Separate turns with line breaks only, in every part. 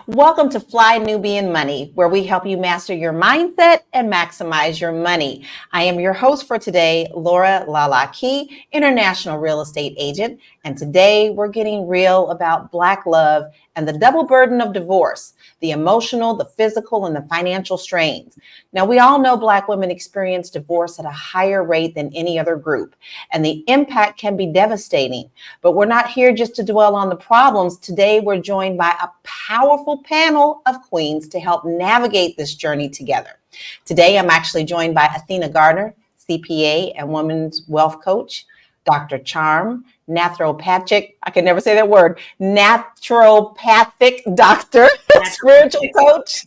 Welcome to Fly Nubian Money, where we help you master your mindset and maximize your money. I am your host for today, Laura Lalaki, international real estate agent. And today we're getting real about Black love and the double burden of divorce, the emotional, the physical, and the financial strains. Now, we all know Black women experience divorce at a higher rate than any other group, and the impact can be devastating. But we're not here just to dwell on the problems. Today, we're joined by a powerful panel of queens to help navigate this journey together. Today, I'm actually joined by Athena Gardner, CPA and women's wealth coach, Dr. Charm, naturopathic, I can never say that word, naturopathic doctor, spiritual coach,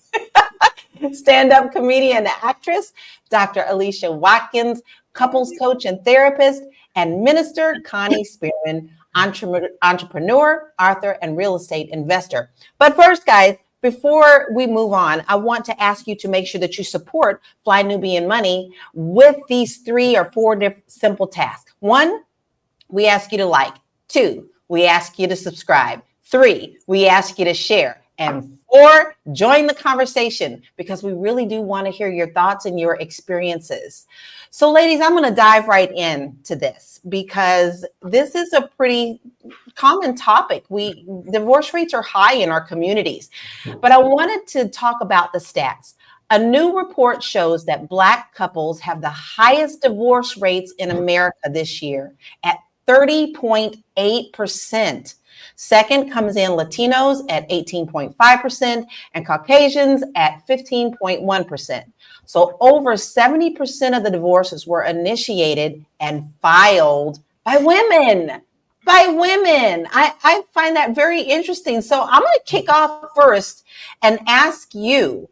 stand-up comedian and actress, Dr. Alicia Watkins, couples coach and therapist, and Minister Connie Spearman, entrepreneur, author, and real estate investor. But first, guys, before we move on, I want to ask you to make sure that you support Fly Nubian Money with these 3 or 4 simple tasks. 1, we ask you to like. 2, we ask you to subscribe. 3, we ask you to share. And 4, join the conversation, because we really do want to hear your thoughts and your experiences. So ladies, I'm going to dive right into this because this is a pretty common topic. Divorce rates are high in our communities, but I wanted to talk about the stats. A new report shows that Black couples have the highest divorce rates in America this year at 30.8%. Second comes in Latinos at 18.5% and Caucasians at 15.1%. So over 70% of the divorces were initiated and filed by women. I find that very interesting. So I'm going to kick off first and ask you,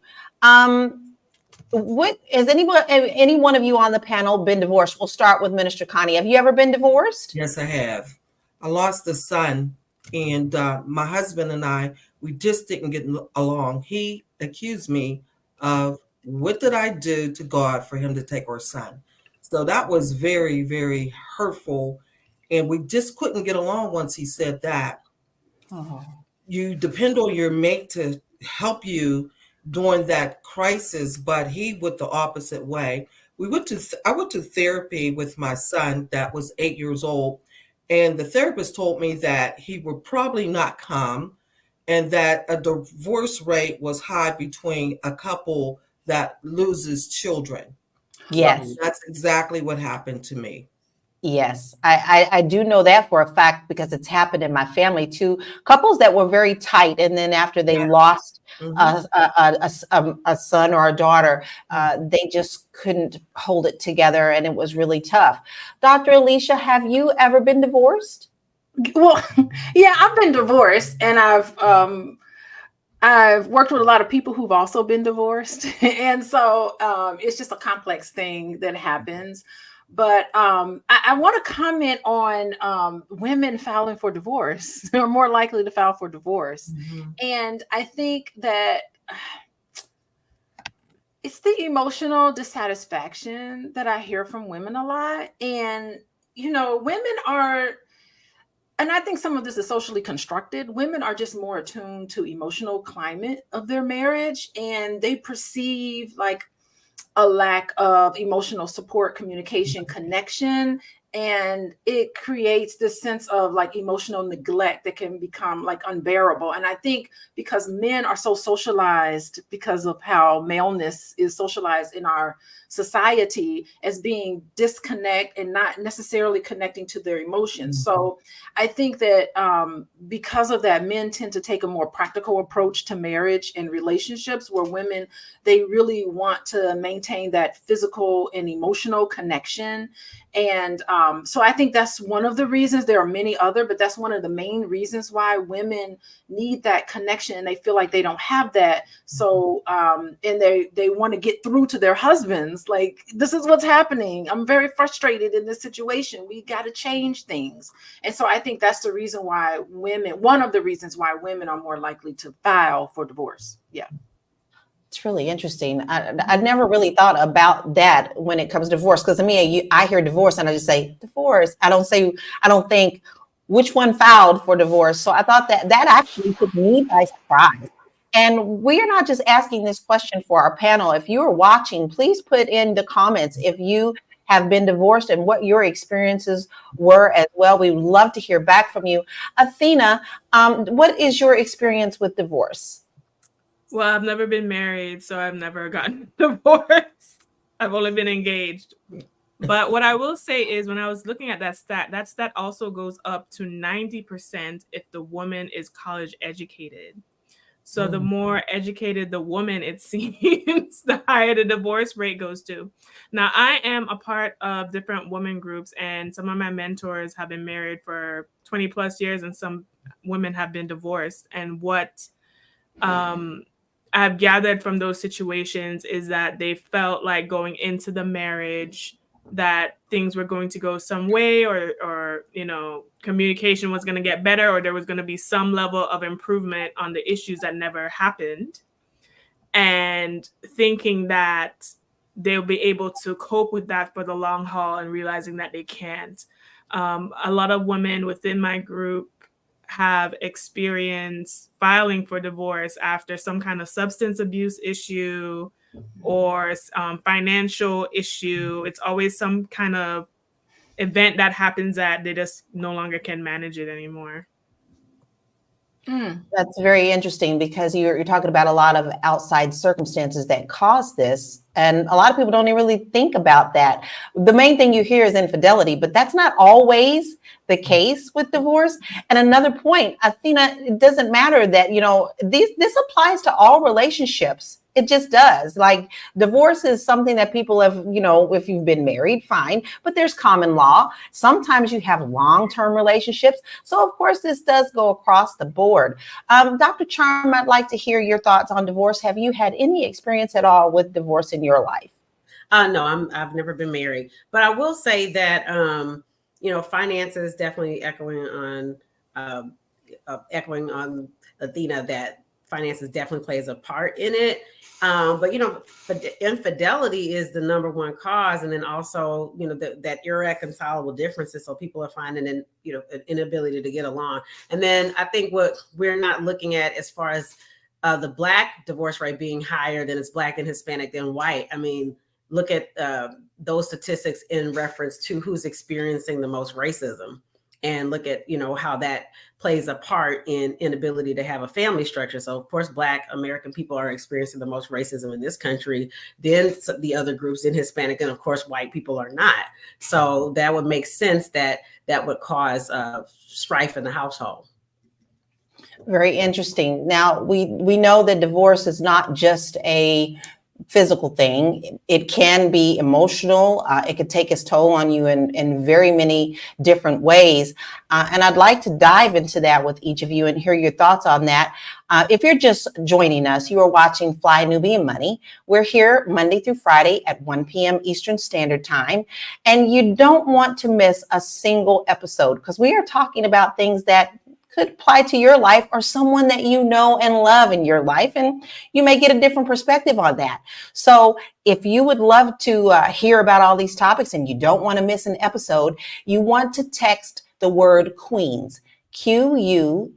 what has any one of you on the panel been divorced? We'll start with Minister Connie. Have you ever been divorced?
Yes, I have. I lost a son, and my husband and I, we just didn't get along. He accused me of what did I do to God for him to take our son. So that was very, very hurtful, and we just couldn't get along once he said that. Oh. You depend on your mate to help you during that crisis, but he went the opposite way. I went to therapy with my son that was 8 years old, and the therapist told me that he would probably not come and that a divorce rate was high between a couple that loses children.
Yes.
So that's exactly what happened to me.
Yes, I do know that for a fact because it's happened in my family too. Couples that were very tight, and then after they lost a son or a daughter, they just couldn't hold it together, and it was really tough. Dr. Alicia, have you ever been divorced?
Well, yeah, I've been divorced, and I've worked with a lot of people who've also been divorced, and so it's just a complex thing that happens. But I want to comment on women filing for divorce. They're more likely to file for divorce. Mm-hmm. And I think that it's the emotional dissatisfaction that I hear from women a lot. And, women are, and I think some of this is socially constructed. Women are just more attuned to emotional climate of their marriage, and they perceive like a lack of emotional support, communication, connection, and it creates this sense of like emotional neglect that can become like unbearable. And I think because men are so socialized because of how maleness is socialized in our society as being disconnect and not necessarily connecting to their emotions. Mm-hmm. So I think that because of that, men tend to take a more practical approach to marriage and relationships, where women, they really want to maintain that physical and emotional connection. And so I think that's one of the reasons. There are many other, but that's one of the main reasons why women need that connection, and they feel like they don't have that. So and they want to get through to their husbands, like, this is what's happening. I'm very frustrated in this situation. We got to change things. And so I think that's the reason why one of the reasons why women are more likely to file for divorce. Yeah.
It's really interesting. I never really thought about that when it comes to divorce, because to me, I hear divorce and I just say divorce. I don't think which one filed for divorce. So I thought that actually took me by surprise. And we are not just asking this question for our panel. If you are watching, please put in the comments if you have been divorced and what your experiences were as well. We would love to hear back from you. Athena, what is your experience with divorce?
Well, I've never been married, so I've never gotten divorced. I've only been engaged. But what I will say is when I was looking at that stat also goes up to 90% if the woman is college educated. So the more educated the woman, it seems, the higher the divorce rate goes to. Now, I am a part of different women groups, and some of my mentors have been married for 20 plus years, and some women have been divorced. And what I've gathered from those situations is that they felt like going into the marriage that things were going to go some way, or communication was going to get better, or there was going to be some level of improvement on the issues that never happened, and thinking that they'll be able to cope with that for the long haul, and realizing that they can't. A lot of women within my group have experienced filing for divorce after some kind of substance abuse issue or financial issue. It's always some kind of event that happens that they just no longer can manage it anymore.
That's very interesting, because you're talking about a lot of outside circumstances that cause this. And a lot of people don't even really think about that. The main thing you hear is infidelity, but that's not always the case with divorce. And another point, Athena, it doesn't matter that, this applies to all relationships. It just does. Like, divorce is something that people have, if you've been married, fine, but there's common law. Sometimes you have long-term relationships. So of course, this does go across the board. Dr. Charm, I'd like to hear your thoughts on divorce. Have you had any experience at all with divorce in your life?
No, I've never been married, but I will say that, finances definitely echoing on Athena, that finances definitely plays a part in it. But infidelity is the number one cause, and then also that irreconcilable differences. So people are finding an inability to get along. And then I think what we're not looking at as far as the Black divorce rate being higher than it's Black and Hispanic than white. I mean, look at those statistics in reference to who's experiencing the most racism. And look at, how that plays a part in inability to have a family structure. So of course, Black American people are experiencing the most racism in this country, then the other groups in Hispanic, and of course, white people are not. So that would make sense that would cause strife in the household.
Very interesting. Now, we know that divorce is not just a physical thing. It can be emotional. It could take its toll on you in very many different ways. And I'd like to dive into that with each of you and hear your thoughts on that. If you're just joining us, you are watching Fly Nubian Money. We're here Monday through Friday at 1 p.m. Eastern Standard Time. And you don't want to miss a single episode, because we are talking about things that could apply to your life or someone that you know and love in your life, and you may get a different perspective on that. So if you would love to hear about all these topics and you don't want to miss an episode, you want to text the word Queens, QUEENS,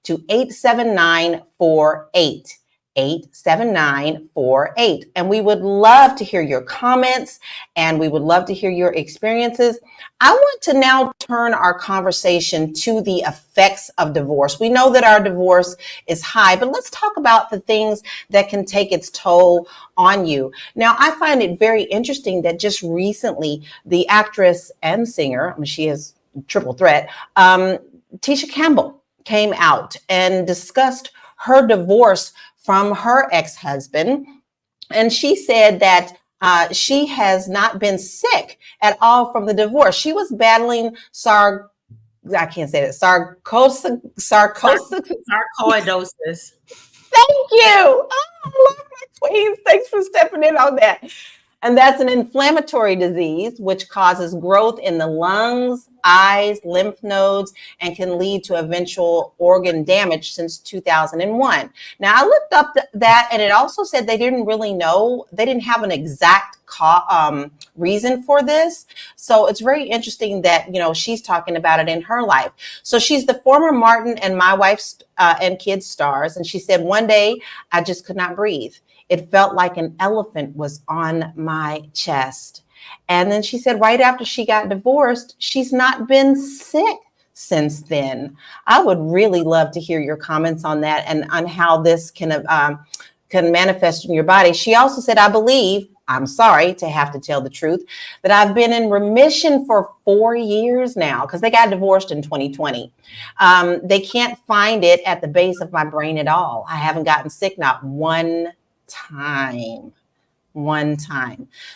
to 87948. 87948. And we would love to hear your comments, and we would love to hear your experiences. I want to now turn our conversation to the effects of divorce. We know that our divorce is high, but let's talk about the things that can take its toll on you. Now, I find it very interesting that just recently, the actress and singer, she is triple threat, Tisha Campbell came out and discussed her divorce from her ex-husband. And she said that she has not been sick at all from the divorce. She was battling sarcoidosis. Thank you. Oh, I love my queens. Thanks for stepping in on that. And that's an inflammatory disease, which causes growth in the lungs, eyes, lymph nodes, and can lead to eventual organ damage since 2001. Now, I looked up that, and it also said they didn't really know, they didn't have an exact reason for this. So it's very interesting that, she's talking about it in her life. So she's the former Martin and My Wife's and Kids stars. And she said, one day I just could not breathe. It felt like an elephant was on my chest. And then she said, right after she got divorced, she's not been sick since then. I would really love to hear your comments on that and on how this can manifest in your body. She also said, I believe, I'm sorry to have to tell the truth, that I've been in remission for 4 years now, because they got divorced in 2020. They can't find it at the base of my brain at all. I haven't gotten sick, not one time.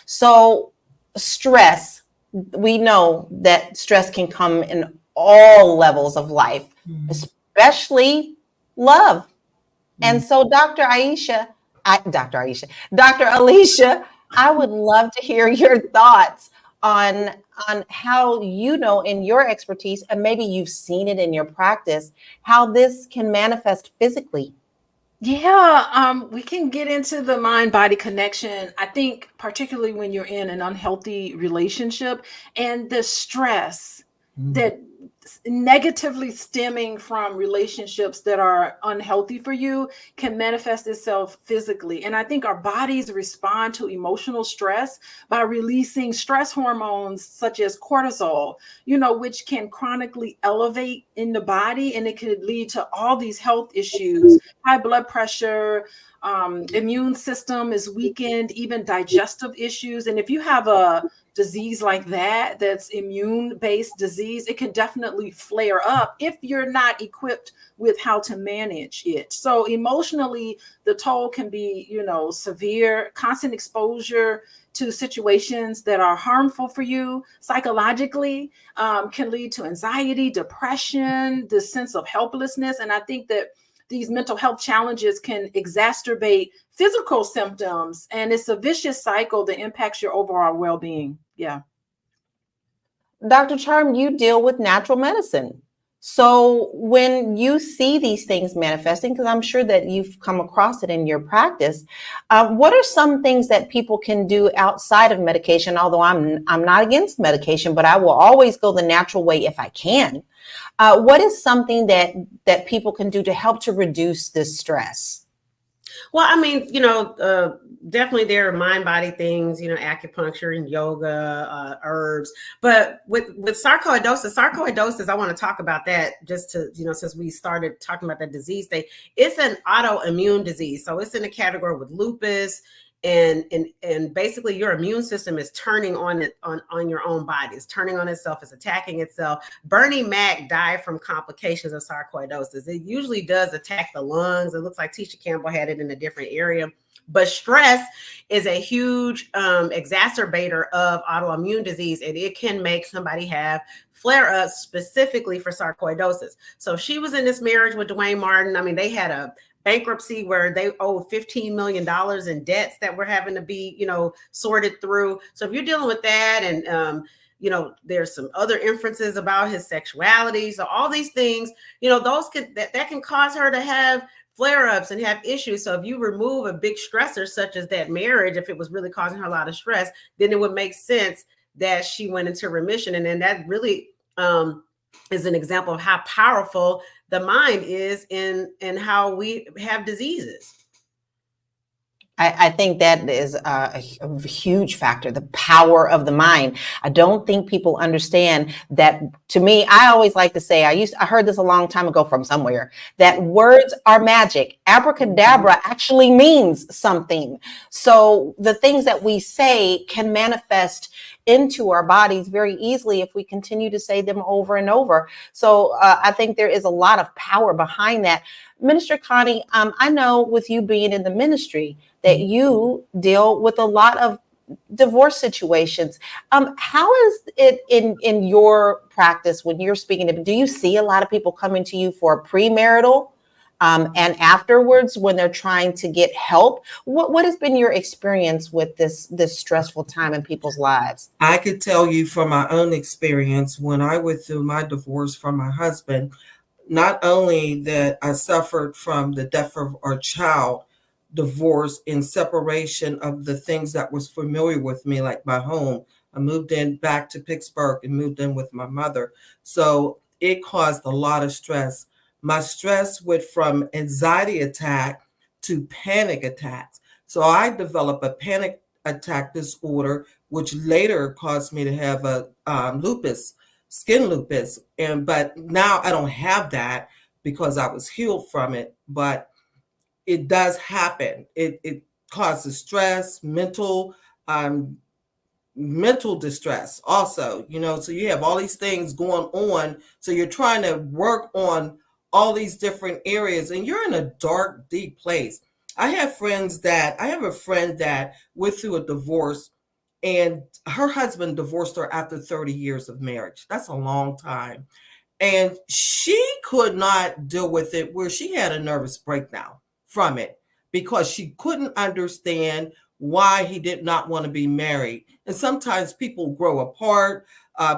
So stress, we know that stress can come in all levels of life, especially love. And so Dr. Alicia, I would love to hear your thoughts on how, in your expertise, and maybe you've seen it in your practice, how this can manifest physically.
Yeah, we can get into the mind-body connection. I think particularly when you're in an unhealthy relationship and the stress that negatively stemming from relationships that are unhealthy for you can manifest itself physically. And I think our bodies respond to emotional stress by releasing stress hormones such as cortisol, which can chronically elevate in the body, and it could lead to all these health issues, high blood pressure, immune system is weakened, even digestive issues. And if you have a disease like that's immune-based disease, it can definitely flare up if you're not equipped with how to manage it. So emotionally, the toll can be, severe. Constant exposure to situations that are harmful for you psychologically can lead to anxiety, depression, the sense of helplessness. And I think that these mental health challenges can exacerbate physical symptoms, and it's a vicious cycle that impacts your overall well-being. Yeah.
Dr. Charm, you deal with natural medicine. So when you see these things manifesting, because I'm sure that you've come across it in your practice, what are some things that people can do outside of medication? Although I'm not against medication, but I will always go the natural way if I can. What is something that people can do to help to reduce this stress?
Well, I mean, definitely there are mind-body things, acupuncture and yoga, herbs. But with sarcoidosis, I want to talk about that just to, since we started talking about that disease state. It's an autoimmune disease. So it's in a category with lupus. And basically your immune system is turning on your own body. It's turning on itself. It's attacking itself. Bernie Mac died from complications of sarcoidosis. It usually does attack the lungs. It looks like Tisha Campbell had it in a different area. But stress is a huge exacerbator of autoimmune disease, and it can make somebody have flare-ups specifically for sarcoidosis. So she was in this marriage with Dwayne Martin. I mean, they had a bankruptcy where they owed $15 million in debts that were having to be, sorted through. So if you're dealing with that, and there's some other inferences about his sexuality. So all these things, those that can cause her to have flare-ups and have issues. So if you remove a big stressor such as that marriage, if it was really causing her a lot of stress, then it would make sense that she went into remission. And then that really is an example of how powerful the mind is in how we have diseases.
I think that is a huge factor, the power of the mind. I don't think people understand that. To me, I always like to say, I heard this a long time ago from somewhere, that words are magic. Abracadabra actually means something. So the things that we say can manifest into our bodies very easily if we continue to say them over and over. So I think there is a lot of power behind that. Minister Connie, I know with you being in the ministry that you deal with a lot of divorce situations. How is it in your practice when you're speaking to them? Do you see a lot of people coming to you for premarital and afterwards when they're trying to get help. What has been your experience with this stressful time in people's lives?
I could tell you from my own experience when I went through my divorce from my husband, not only that I suffered from the death of our child, divorce and separation of the things that was familiar with me, like my home. I moved in back to Pittsburgh and moved in with my mother. So it caused a lot of stress. My stress went from anxiety attack to panic attacks. So I developed a panic attack disorder, which later caused me to have a lupus, skin lupus. But now I don't have that because I was healed from it. But it does happen. It causes stress, mental distress also, so you have all these things going on. So you're trying to work on all these different areas and you're in a dark, deep place. I have a friend that went through a divorce and her husband divorced her after 30 years of marriage. That's a long time. And she could not deal with it, where she had a nervous breakdown from it because she couldn't understand why he did not want to be married. And sometimes people grow apart.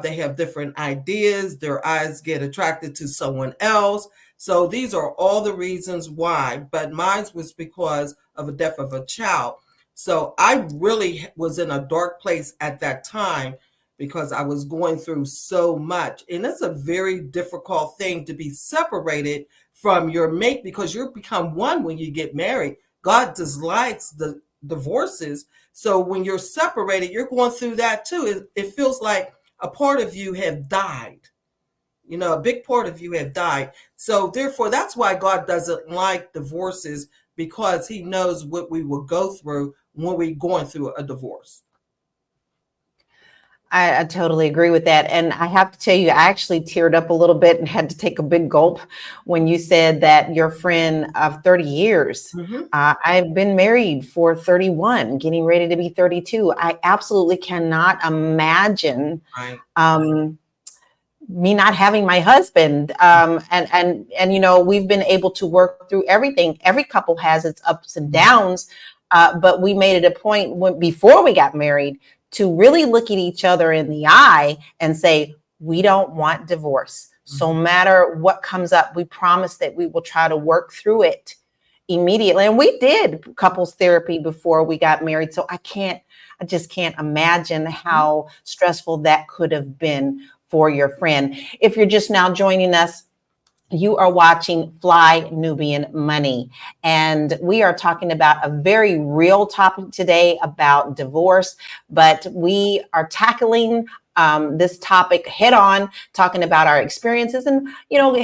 They have different ideas. Their eyes get attracted to someone else. So these are all the reasons why. But mine was because of the death of a child. So I really was in a dark place at that time because I was going through so much. And it's a very difficult thing to be separated from your mate because you become one when you get married. God dislikes the divorces. So when you're separated, you're going through that too. It feels like a part of you have died. A big part of you have died. So therefore, that's why God doesn't like divorces, because he knows what we will go through when we're going through a divorce.
I totally agree with that. And I have to tell you, I actually teared up a little bit and had to take a big gulp when you said that your friend of 30 years, I've been married for 31, getting ready to be 32. I absolutely cannot imagine me not having my husband. And we've been able to work through everything. Every couple has its ups and downs. But we made it a point before we got married to really look at each other in the eye and say, we don't want divorce. So no matter what comes up, we promise that we will try to work through it immediately. And we did couples therapy before we got married. So I just can't imagine how stressful that could have been for your friend. If you're just now joining us, you are watching Fly Nubian Money, and we are talking about a very real topic today about divorce, but we are tackling this topic head on, talking about our experiences and,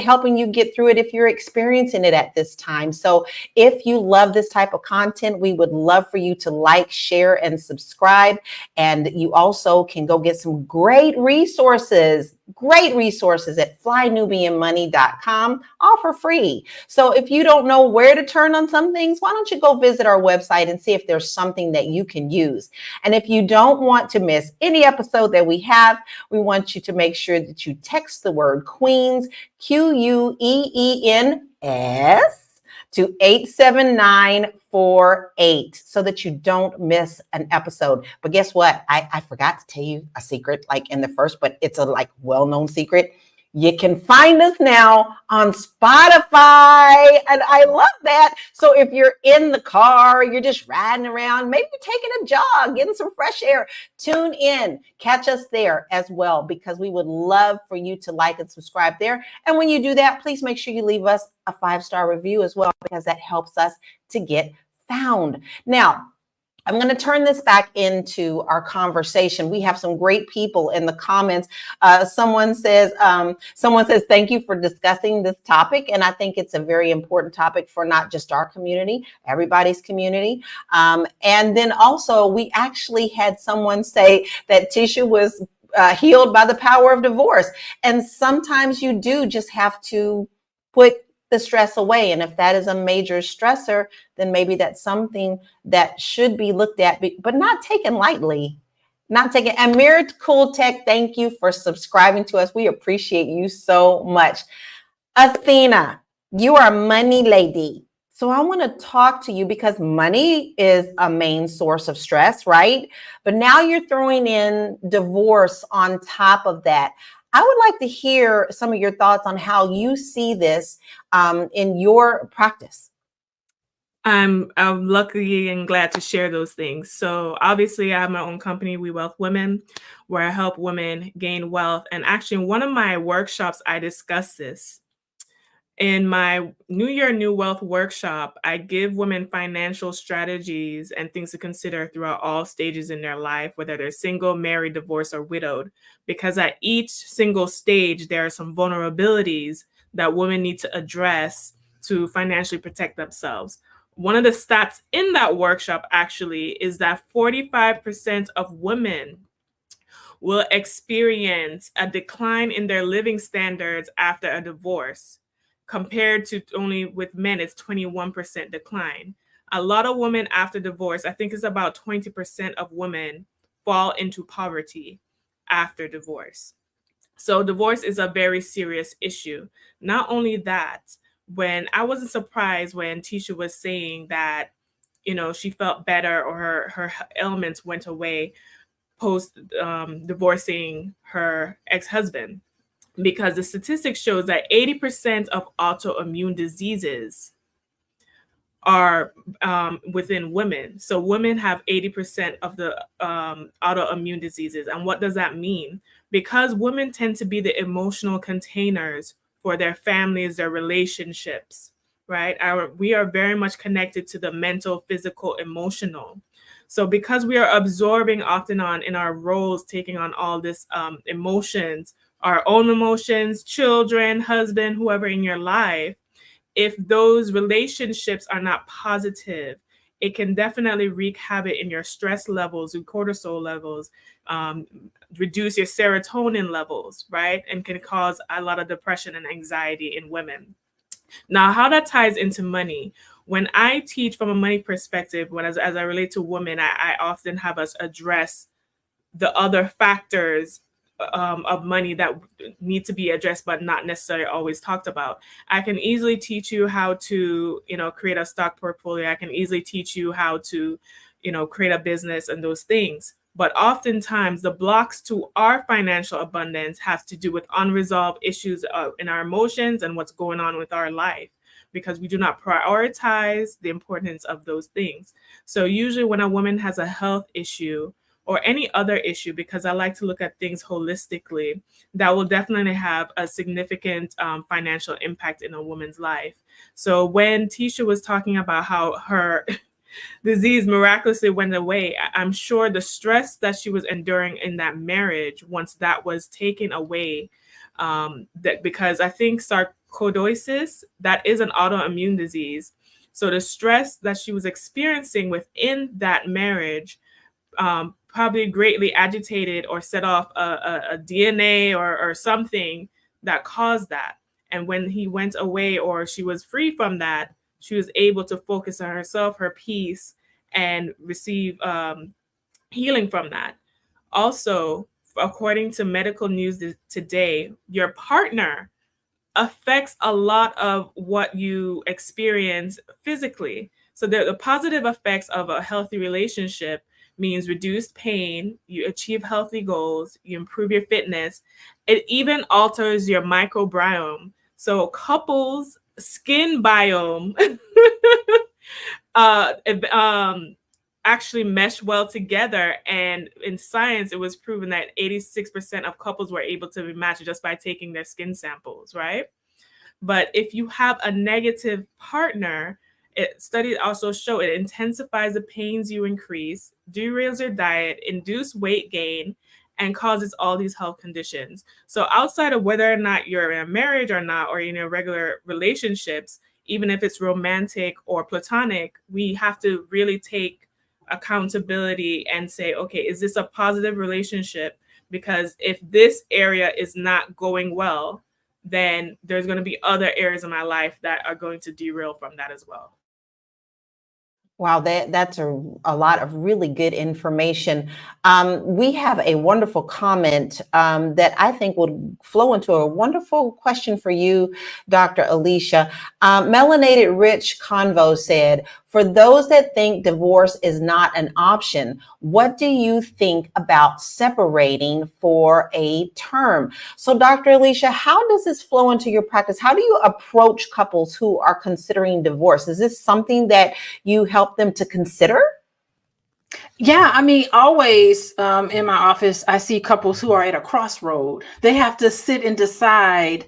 helping you get through it if you're experiencing it at this time. So if you love this type of content, we would love for you to like, share, and subscribe. And you also can go get some great resources at flynubianmoney.com, all for free. So if you don't know where to turn on some things, why don't you go visit our website and see if there's something that you can use. And if you don't want to miss any episode that we have, we want you to make sure that you text the word Queens, QUEENS, to 87948 so that you don't miss an episode. But guess what? I forgot to tell you a secret, like in the first, but it's a well-known secret. You can find us now on Spotify, and I love that. So if you're in the car, you're just riding around, maybe you're taking a jog, getting some fresh air, tune in, catch us there as well, because we would love for you to like and subscribe there. And when you do that, please make sure you leave us a 5-star review as well, because that helps us to get found. Now, I'm going to turn this back into our conversation. We have some great people in the comments. Someone says, thank you for discussing this topic. And I think it's a very important topic for not just our community, everybody's community. And then also we actually had someone say that Tisha was healed by the power of divorce. And sometimes you do just have to put the stress away. And if that is a major stressor, then maybe that's something that should be looked at, but not taken lightly. And Marital Tech, thank you for subscribing to us. We appreciate you so much. Athena, You are a money lady. So I want to talk to you because money is a main source of stress, right? But now you're throwing in divorce on top of that. I would like to hear some of your thoughts on how you see this in your practice.
I'm lucky and glad to share those things. So obviously I have my own company, We Wealth Women, where I help women gain wealth. And actually in one of my workshops, I discuss this. In my New Year, New Wealth workshop, I give women financial strategies and things to consider throughout all stages in their life, whether they're single, married, divorced, or widowed, because at each single stage, there are some vulnerabilities that women need to address to financially protect themselves. One of the stats in that workshop actually is that 45% of women will experience a decline in their living standards after a divorce, compared to only with men, it's 21% decline. A lot of women after divorce, I think it's about 20% of women fall into poverty after divorce. So divorce is a very serious issue. Not only that, when I wasn't surprised when Tisha was saying that, she felt better or her ailments went away post divorcing her ex-husband, because the statistics shows that 80% of autoimmune diseases are within women. So women have 80% of the autoimmune diseases. And what does that mean? Because women tend to be the emotional containers for their families, their relationships, right? We are very much connected to the mental, physical, emotional. So because we are absorbing often on in our roles, taking on all this emotions, our own emotions, children, husband, whoever in your life, if those relationships are not positive, it can definitely wreak havoc in your stress levels, your cortisol levels, reduce your serotonin levels, right? And can cause a lot of depression and anxiety in women. Now, how that ties into money, when I teach from a money perspective, as I relate to women, I often have us address the other factors of money that need to be addressed, but not necessarily always talked about. I can easily teach you how to, create a stock portfolio. I can easily teach you how to, create a business and those things. But oftentimes the blocks to our financial abundance has to do with unresolved issues in our emotions and what's going on with our life, because we do not prioritize the importance of those things. So usually when a woman has a health issue or any other issue, because I like to look at things holistically, that will definitely have a significant financial impact in a woman's life. So when Tisha was talking about how her disease miraculously went away, I'm sure the stress that she was enduring in that marriage, once that was taken away, that because I think sarcoidosis, that is an autoimmune disease. So the stress that she was experiencing within that marriage probably greatly agitated or set off a DNA or something that caused that. And when he went away or she was free from that, she was able to focus on herself, her peace, and receive healing from that. Also, according to medical news today, your partner affects a lot of what you experience physically. So the positive effects of a healthy relationship means reduced pain, you achieve healthy goals, you improve your fitness. It even alters your microbiome. So couples' skin biome actually mesh well together. And in science, it was proven that 86% of couples were able to be matched just by taking their skin samples, right? But if you have a negative partner, studies also show it intensifies the pains you increase, derails your diet, induce weight gain, and causes all these health conditions. So outside of whether or not you're in a marriage or not, or in a regular relationships, even if it's romantic or platonic, we have to really take accountability and say, okay, is this a positive relationship? Because if this area is not going well, then there's going to be other areas of my life that are going to derail from that as well.
Wow, that's a lot of really good information. We have a wonderful comment that I think would flow into a wonderful question for you, Dr. Alicia. Melanated Rich Convo said, for those that think divorce is not an option, what do you think about separating for a term? So, Dr. Alicia, how does this flow into your practice? How do you approach couples who are considering divorce? Is this something that you help them to consider?
Yeah, I mean, always in my office, I see couples who are at a crossroad. They have to sit and decide,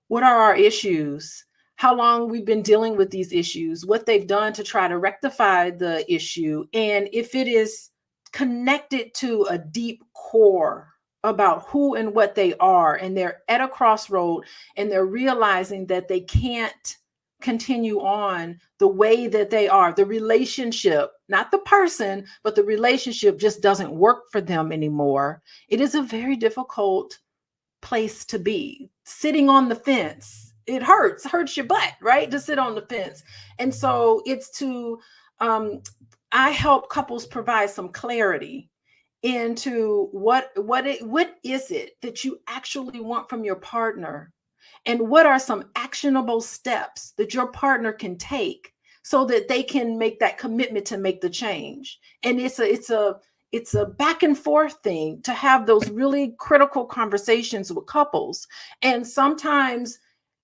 what are our issues? How long we've been dealing with these issues, what they've done to try to rectify the issue, and if it is connected to a deep core about who and what they are, and they're at a crossroad and they're realizing that they can't continue on the way that they are. The relationship, not the person, but the relationship just doesn't work for them anymore. It is a very difficult place to be. Sitting on the fence, it hurts your butt, right? To sit on the fence. And so it's to I help couples provide some clarity into what is it that you actually want from your partner, and what are some actionable steps that your partner can take so that they can make that commitment to make the change. And it's a back and forth thing to have those really critical conversations with couples. And sometimes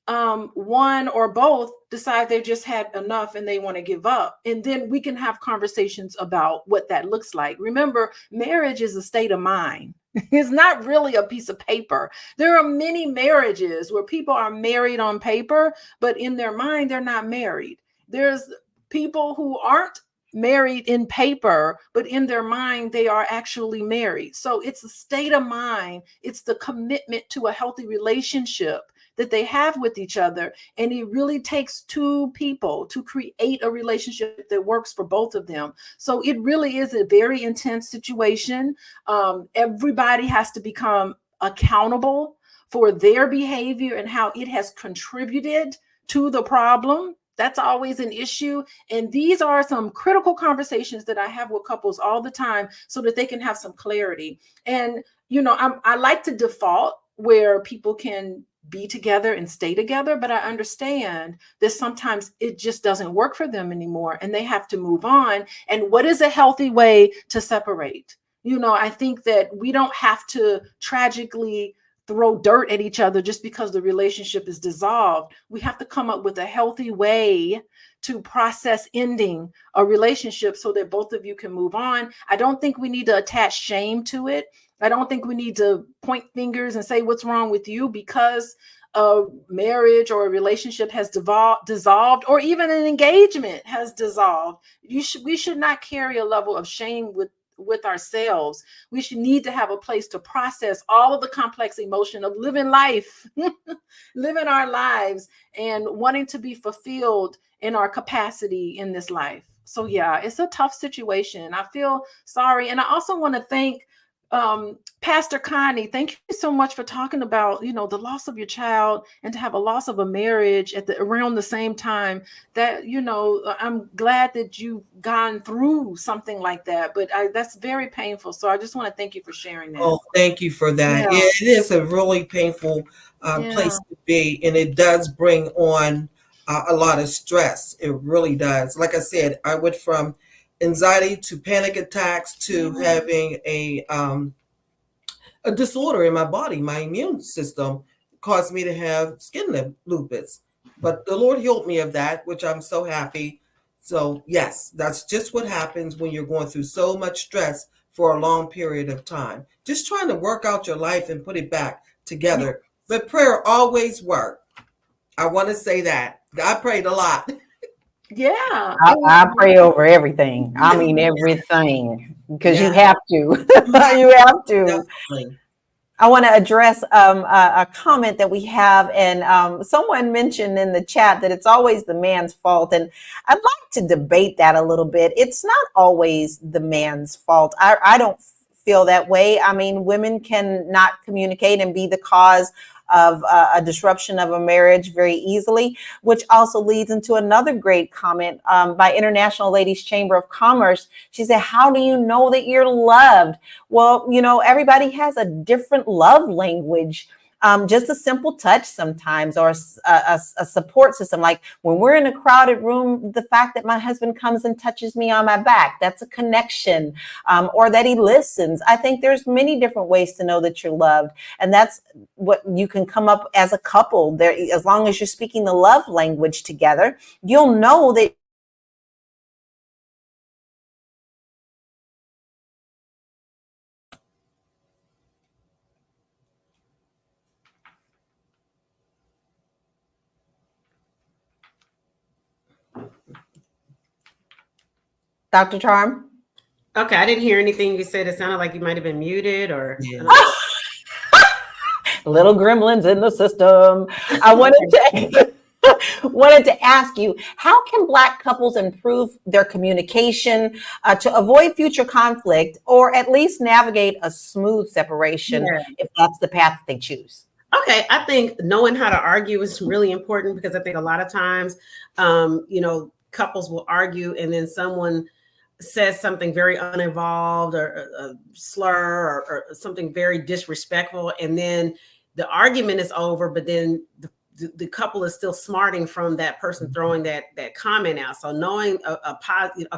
one or both decide they've just had enough and they want to give up. And then we can have conversations about what that looks like. Remember, marriage is a state of mind. It's not really a piece of paper. There are many marriages where people are married on paper, but in their mind, they're not married. There's people who aren't married in paper, but in their mind, they are actually married. So it's a state of mind. It's the commitment to a healthy relationship that they have with each other. And it really takes two people to create a relationship that works for both of them. So it really is a very intense situation. Everybody has to become accountable for their behavior and how it has contributed to the problem. That's always an issue. And these are some critical conversations that I have with couples all the time so that they can have some clarity. And, you know, I like to default where people can be together and stay together, but I understand that sometimes it just doesn't work for them anymore and they have to move on. And what is a healthy way to separate? You know, I think that we don't have to tragically throw dirt at each other just because the relationship is dissolved. We have to come up with a healthy way to process ending a relationship so that both of you can move on. I don't think we need to attach shame to it. I don't think we need to point fingers and say what's wrong with you because a marriage or a relationship has dissolved, or even an engagement has dissolved. We should not carry a level of shame with ourselves. We should need to have a place to process all of the complex emotion of living life, living our lives, and wanting to be fulfilled in our capacity in this life. So yeah, it's a tough situation. I feel sorry. And I also want to thank Pastor Connie. Thank you so much for talking about, you know, the loss of your child and to have a loss of a marriage around the same time. That, you know, I'm glad that you've gone through something like that, but that's very painful. So I just want to thank you for sharing that.
Oh, thank you for that.
Yeah.
It is a really painful place to be, and it does bring on a lot of stress. It really does. Like I said, I went from anxiety to panic attacks to having a disorder in my body. My immune system caused me to have skin lupus, but the Lord healed me of that, which I'm so happy. So yes, that's just what happens when you're going through so much stress for a long period of time. Just trying to work out your life and put it back together. But prayer always works. I want to say that. I prayed a lot.
Yeah.
I pray over everything. I mean, everything, because you
Yeah.
have to. You have to.
Definitely.
I want to address a comment that we have, and someone mentioned in the chat that it's always the man's fault, and I'd like to debate that a little bit. It's not always the man's fault. I don't feel that way. I mean, women can not communicate and be the cause of a disruption of a marriage very easily, which also leads into another great comment by International Ladies Chamber of Commerce. She said, how do you know that you're loved? Well, you know, everybody has a different love language. Just a simple touch sometimes, or a support system. Like when we're in a crowded room, the fact that my husband comes and touches me on my back, that's a connection, or that he listens. I think there's many different ways to know that you're loved. And that's what you can come up as a couple there. As long as you're speaking the love language together, you'll know that. Dr. Charm?
Okay, I didn't hear anything you said. It sounded like you might have been muted or.
Yeah.
Little gremlins in the system. I wanted to ask you, how can Black couples improve their communication to avoid future conflict, or at least navigate a smooth separation if that's the path they choose?
Okay, I think knowing how to argue is really important, because I think a lot of times, you know, couples will argue and then someone says something very uninvolved or a slur or something very disrespectful, and then the argument is over, but then the couple is still smarting from that person throwing that comment out. So knowing a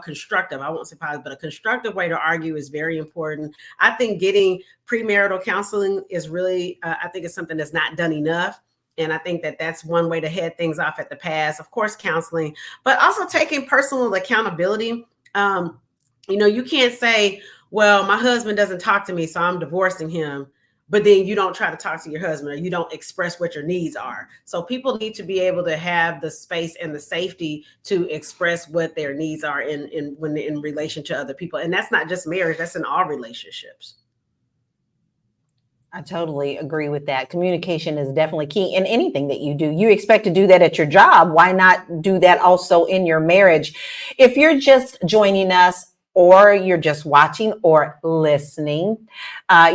constructive, I won't say positive, but a constructive way to argue is very important. I think getting premarital counseling is really, I think it's something that's not done enough. And I think that that's one way to head things off at the pass. Of course, counseling, but also taking personal accountability. You know, you can't say, well, my husband doesn't talk to me, so I'm divorcing him, but then you don't try to talk to your husband, or you don't express what your needs are. So people need to be able to have the space and the safety to express what their needs are in relation to other people. And that's not just marriage, that's in all relationships.
I totally agree with that. Communication is definitely key in anything that you do. You expect to do that at your job. Why not do that also in your marriage? If you're just joining us, or you're just watching or listening,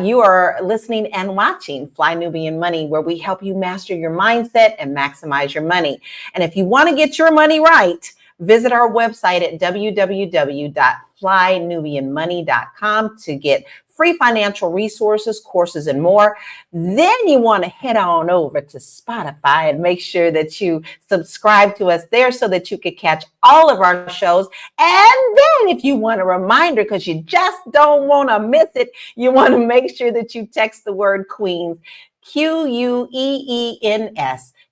you are listening and watching Fly Nubian Money, where we help you master your mindset and maximize your money. And if you want to get your money right, visit our website at www.flynubianmoney.com to get free financial resources, courses, and more. Then you want to head on over to Spotify and make sure that you subscribe to us there so that you can catch all of our shows. And then if you want a reminder, because you just don't want to miss it, you want to make sure that you text the word Queens, QUEENS,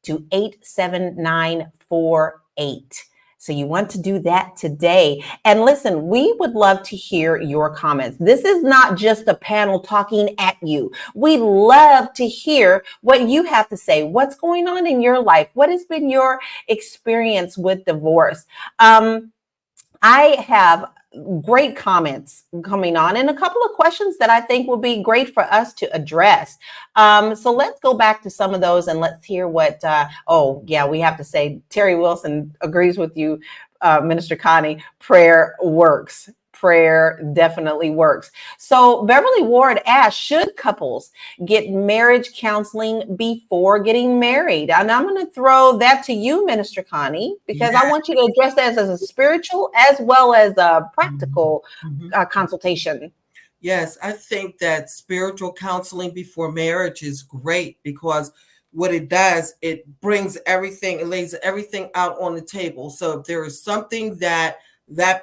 to 87948. So you want to do that today. And listen, we would love to hear your comments. This is not just a panel talking at you. We love to hear what you have to say. What's going on in your life? What has been your experience with divorce? I have great comments coming on and a couple of questions that I think will be great for us to address. So let's go back to some of those and let's hear what, we have to say, Terry Wilson agrees with you, Minister Connie, prayer works. Prayer definitely works. So Beverly Ward asked, should couples get marriage counseling before getting married? And I'm going to throw that to you, Minister Connie, because I want you to address that as a spiritual as well as a practical consultation.
Yes, I think that spiritual counseling before marriage is great, because what it does, it brings everything, it lays everything out on the table. So if there is something that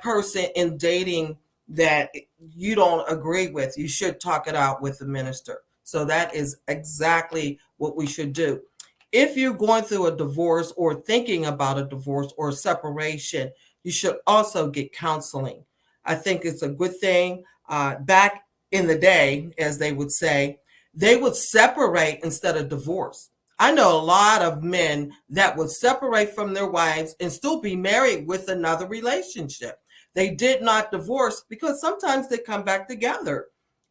person in dating that you don't agree with, you should talk it out with the minister. So that is exactly what we should do. If you're going through a divorce or thinking about a divorce or separation, you should also get counseling. I think it's a good thing. Back in the day, as they would say, they would separate instead of divorce. I know a lot of men that would separate from their wives and still be married with another relationship. They did not divorce because sometimes they come back together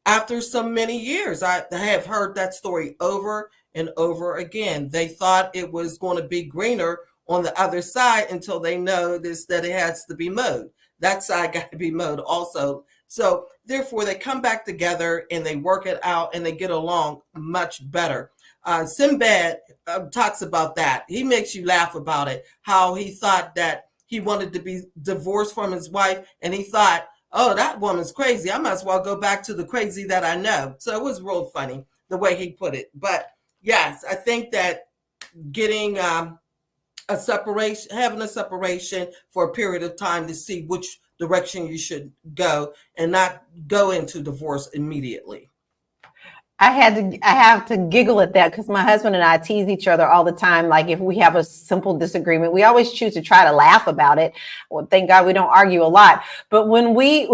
after so many years. I have heard that story over and over again. They thought it was going to be greener on the other side until they noticed that it has to be mowed. That side got to be mowed also. So therefore, they come back together and they work it out and they get along much better. Sinbad talks about that. He makes you laugh about it, how he thought that he wanted to be divorced from his wife, and he thought, oh, that woman's crazy. I might as well go back to the crazy that I know. So it was real funny the way he put it. But yes, I think that getting a separation, having a separation for a period of time to see which direction you should go and not go into divorce immediately.
I have to giggle at that because my husband and I tease each other all the time. Like if we have a simple disagreement, we always choose to try to laugh about it. Well, thank God we don't argue a lot. But when we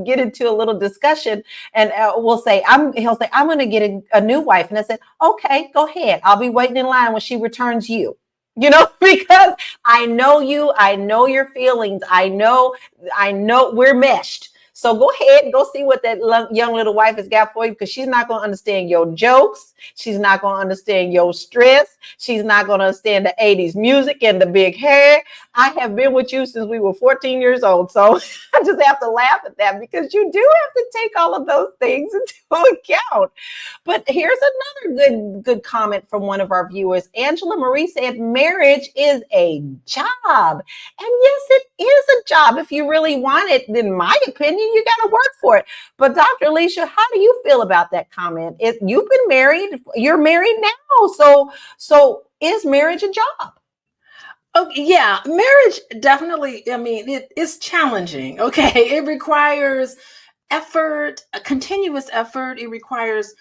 get into a little discussion, and he'll say, I'm going to get a new wife. And I said, okay, go ahead. I'll be waiting in line when she returns you. You know, because I know you, I know your feelings. I know we're meshed. So go ahead and go see what that young little wife has got for you, because she's not going to understand your jokes. She's not going to understand your stress. She's not going to understand the 80s music and the big hair. I have been with you since we were 14 years old. So I just have to laugh at that, because you do have to take all of those things into account. But here's another good comment from one of our viewers. Angela Marie said, marriage is a job. And yes, it is a job. If you really want it, in my opinion, you got to work for it. But Dr. Alicia, how do you feel about that comment? You've been married, you're married now. So is marriage a job?
Oh, yeah, marriage definitely, I mean, it is challenging. Okay. It requires effort, a continuous effort. It requires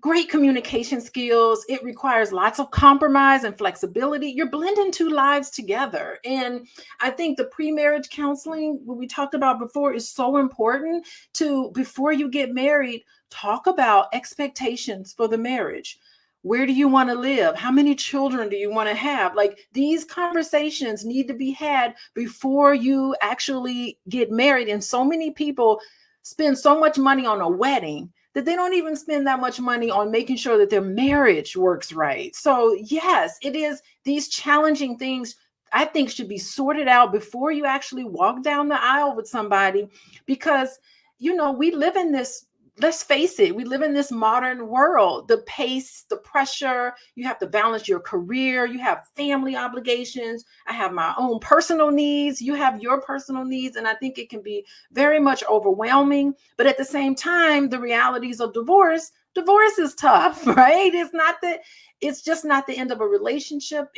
great communication skills. It requires lots of compromise and flexibility. You're blending two lives together. And I think the pre-marriage counseling, what we talked about before, is so important to, before you get married, talk about expectations for the marriage. Where do you want to live? How many children do you want to have? Like, these conversations need to be had before you actually get married. And so many people spend so much money on a wedding that they don't even spend that much money on making sure that their marriage works right. So yes, it is, these challenging things, I think, should be sorted out before you actually walk down the aisle with somebody, because, you know, we live in this, let's face it, we live in this modern world. The pace, the pressure, you have to balance your career, you have family obligations. I have my own personal needs, you have your personal needs. And I think it can be very much overwhelming. But at the same time, the realities of divorce is tough, right? It's just not the end of a relationship.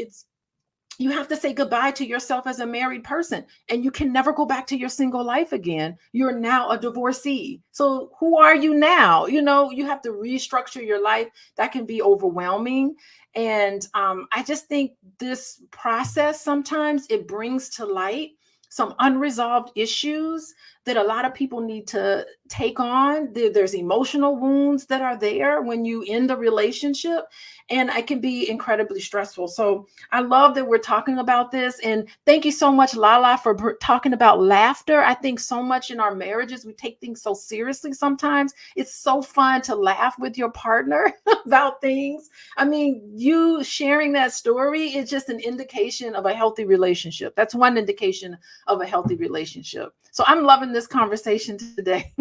You have to say goodbye to yourself as a married person, and you can never go back to your single life again. You're now a divorcee. So who are you now? You know, you have to restructure your life. That can be overwhelming. And I just think this process, sometimes it brings to light some unresolved issues that a lot of people need to take on. There's emotional wounds that are there when you end a relationship, and it can be incredibly stressful. So I love that we're talking about this. And thank you so much, Lala, for talking about laughter. I think so much in our marriages, we take things so seriously sometimes. It's so fun to laugh with your partner about things. I mean, you sharing that story is just an indication of a healthy relationship. That's one indication of a healthy relationship. So I'm loving this conversation today.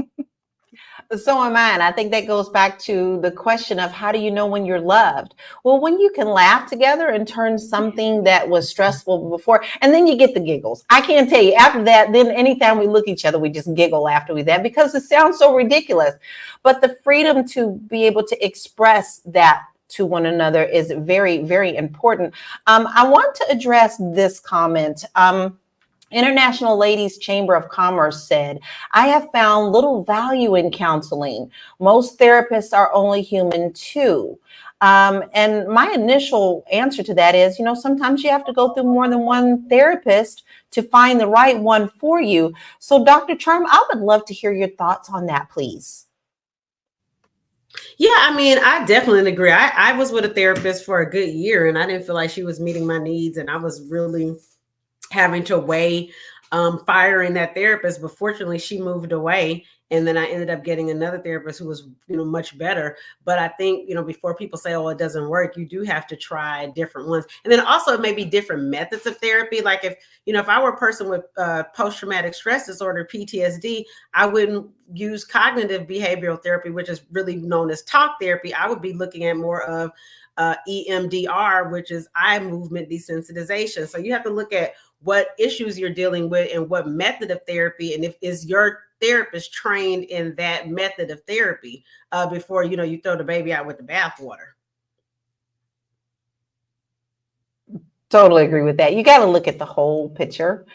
So am I. And I think that goes back to the question of, how do you know when you're loved? Well, when you can laugh together and turn something that was stressful before, and then you get the giggles. I can't tell you, after that, then anytime we look at each other, we just giggle after that, because it sounds so ridiculous. But the freedom to be able to express that to one another is very, very important. I want to address this comment. International Ladies Chamber of Commerce said, I have found little value in counseling. Most therapists are only human too. And my initial answer to that is, sometimes you have to go through more than one therapist to find the right one for you. So Dr. Charm, I would love to hear your thoughts on that, please.
Yeah, I mean, I definitely agree. I was with a therapist for a good year, and I didn't feel like she was meeting my needs, and I was really having to weigh firing that therapist. But fortunately, she moved away, and then I ended up getting another therapist who was, much better. But I think, before people say, oh, it doesn't work, you do have to try different ones. And then also it may be different methods of therapy. Like if I were a person with post-traumatic stress disorder, PTSD, I wouldn't use cognitive behavioral therapy, which is really known as talk therapy. I would be looking at more of EMDR, which is eye movement desensitization. So you have to look at what issues you're dealing with and what method of therapy, and if is your therapist trained in that method of therapy before you throw the baby out with the bathwater.
Totally agree with that. You got to look at the whole picture.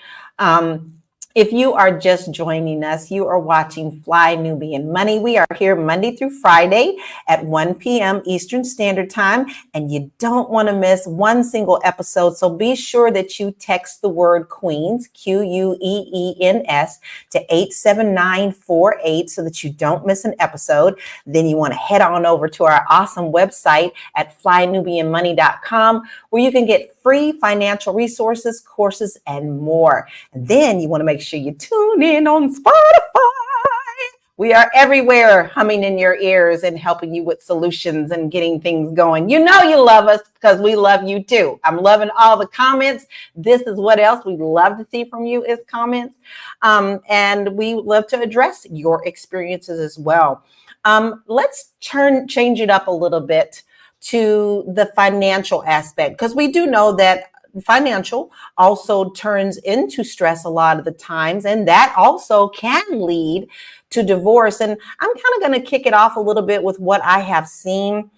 If you are just joining us, you are watching Fly Nubian Money. We are here Monday through Friday at 1 p.m. Eastern Standard Time, and you don't want to miss one single episode. So be sure that you text the word Queens, Queens, to 87948 so that you don't miss an episode. Then you want to head on over to our awesome website at flynubianmoney.com, where you can get free financial resources, courses, and more. And then you want to make sure you tune in on Spotify. We are everywhere, humming in your ears and helping you with solutions and getting things going. You know you love us because we love you too. I'm loving all the comments. This is what else we love to see from you is comments. And we love to address your experiences as well. Let's change it up a little bit to the financial aspect, because we do know that financial also turns into stress a lot of the times, and that also can lead to divorce. And I'm kind of going to kick it off a little bit with what I have seen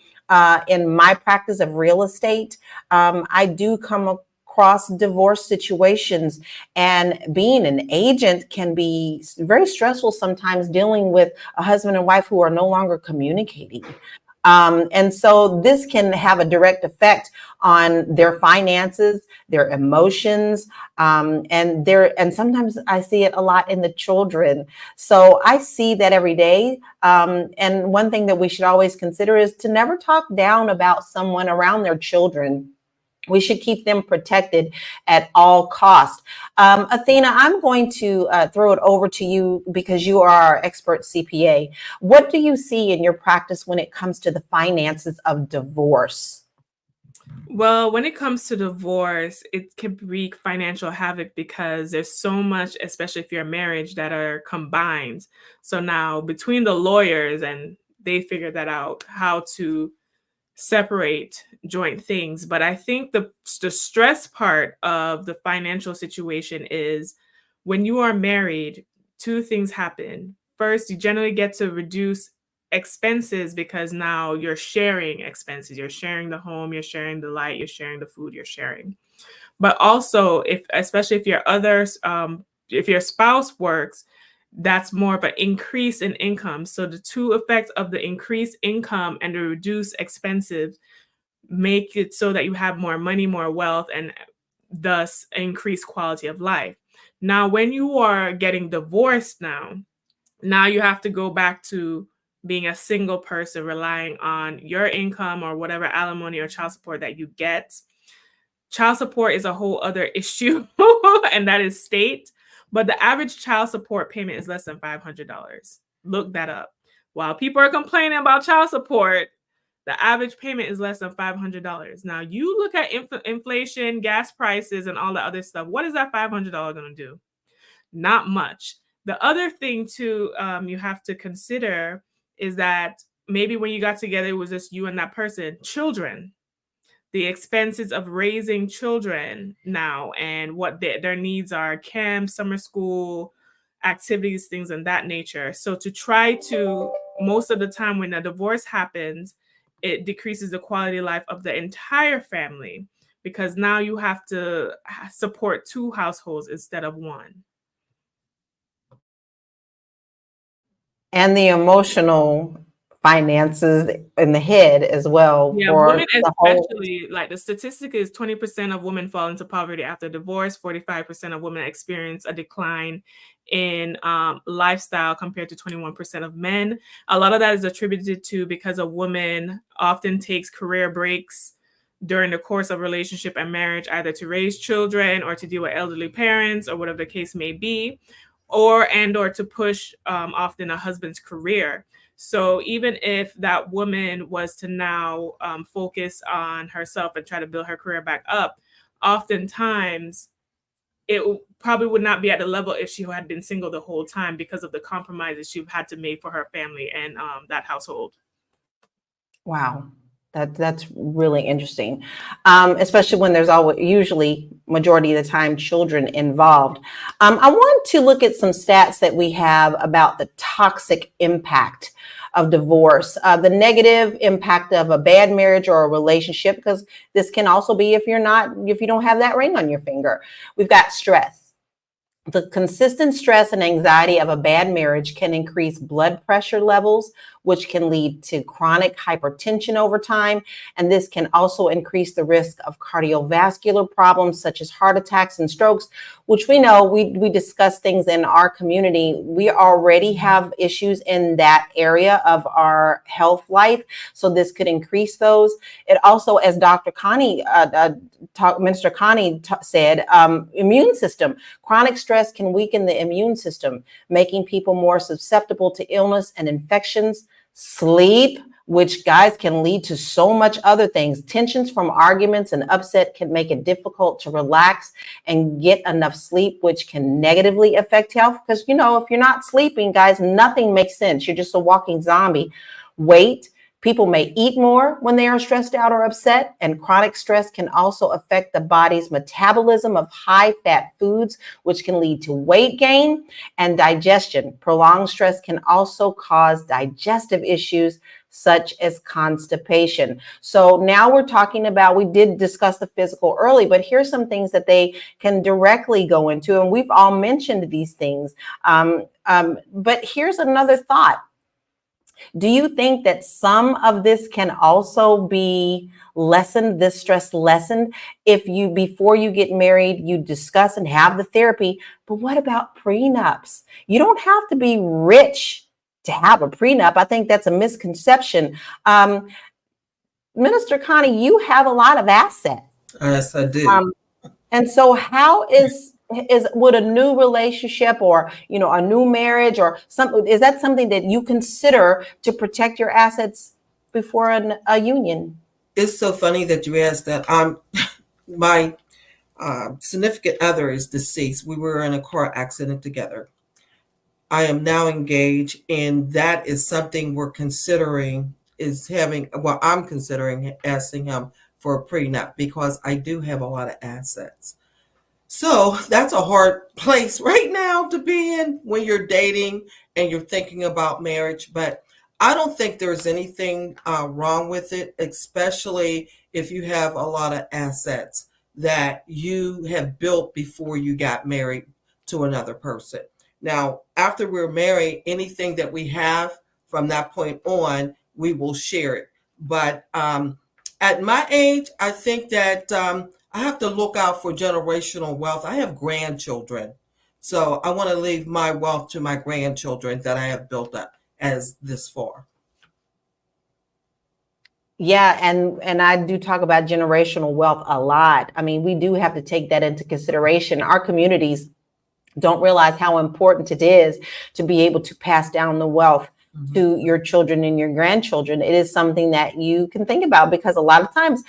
in my practice of real estate. I do come across divorce situations, and being an agent can be very stressful sometimes, dealing with a husband and wife who are no longer communicating. And so this can have a direct effect on their finances, their emotions, and sometimes I see it a lot in the children. So I see that every day. And one thing that we should always consider is to never talk down about someone around their children. We should keep them protected at all costs. Athena, I'm going to throw it over to you because you are our expert CPA. What do you see in your practice when it comes to the finances of divorce?
Well, when it comes to divorce, it can wreak financial havoc because there's so much, especially if you're a marriage, that are combined. So now between the lawyers, and they figure that out, how to separate joint things. But I think the stress part of the financial situation is when you are married, two things happen. First, you generally get to reduce expenses because now you're sharing expenses. You're sharing the home, you're sharing the light, you're sharing the food, you're sharing. But also, especially if if your spouse works, that's more of an increase in income. So the two effects of the increased income and the reduced expenses make it so that you have more money, more wealth, and thus increased quality of life. Now, when you are getting divorced now you have to go back to being a single person relying on your income or whatever alimony or child support that you get. Child support is a whole other issue, and that is state. But the average child support payment is less than $500. Look that up. While people are complaining about child support, the average payment is less than $500. Now, you look at inflation, gas prices, and all the other stuff. What is that $500 going to do? Not much. The other thing, too, you have to consider is that maybe when you got together, it was just you and that person. Children. The expenses of raising children now and what their needs are, camp, summer school, activities, things of that nature. So to try to, most of the time when a divorce happens, it decreases the quality of life of the entire family because now you have to support two households instead of one.
And the emotional finances in the head as well.
Yeah,
for
women
the whole.
especially, like the statistic is 20% of women fall into poverty after divorce, 45% of women experience a decline in lifestyle compared to 21% of men. A lot of that is attributed to because a woman often takes career breaks during the course of relationship and marriage, either to raise children or to deal with elderly parents or whatever the case may be, or to push often a husband's career. So even if that woman was to now focus on herself and try to build her career back up, oftentimes it probably would not be at the level if she had been single the whole time because of the compromises she had to make for her family and that household.
Wow. That's really interesting, especially when there's always usually majority of the time children involved. I want to look at some stats that we have about the toxic impact of divorce, the negative impact of a bad marriage or a relationship, because this can also be if you don't have that ring on your finger. We've got stress. The consistent stress and anxiety of a bad marriage can increase blood pressure levels, which can lead to chronic hypertension over time. And this can also increase the risk of cardiovascular problems such as heart attacks and strokes, which we know we discuss things in our community. We already have issues in that area of our health life. So this could increase those. It also, as Dr. Connie, Minister Connie said, immune system. Chronic stress can weaken the immune system, making people more susceptible to illness and infections. Sleep, which guys can lead to so much other things. Tensions from arguments and upset can make it difficult to relax and get enough sleep, which can negatively affect health. Because, you know, if you're not sleeping, guys, nothing makes sense. You're just a walking zombie. Weight. People may eat more when they are stressed out or upset, and chronic stress can also affect the body's metabolism of high-fat foods, which can lead to weight gain and digestion. Prolonged stress can also cause digestive issues such as constipation. So now we're talking about, we did discuss the physical early, but here's some things that they can directly go into, and we've all mentioned these things. But here's another thought. Do you think that some of this can also be lessened, this stress lessened, if you, before you get married, you discuss and have the therapy? But what about prenups? You don't have to be rich to have a prenup. I think that's a misconception. Minister Connie, you have a lot of assets.
Yes, I do.
And so how would a new relationship or, you know, a new marriage or something, is that something that you consider to protect your assets before a union?
It's so funny that you asked that. My significant other is deceased. We were in a car accident together. I am now engaged, and that is something we're considering, I'm considering asking him for a prenup because I do have a lot of assets. So that's a hard place right now to be in when you're dating and you're thinking about marriage. But I don't think there's anything wrong with it, especially if you have a lot of assets that you have built before you got married to another person. Now, after we're married, anything that we have from that point on, we will share it. But at my age, I think that I have to look out for generational wealth. I have grandchildren, so I want to leave my wealth to my grandchildren that I have built up as this far.
Yeah, and I do talk about generational wealth a lot. I mean, we do have to take that into consideration. Our communities don't realize how important it is to be able to pass down the wealth to your children and your grandchildren. It is something that you can think about, because a lot of times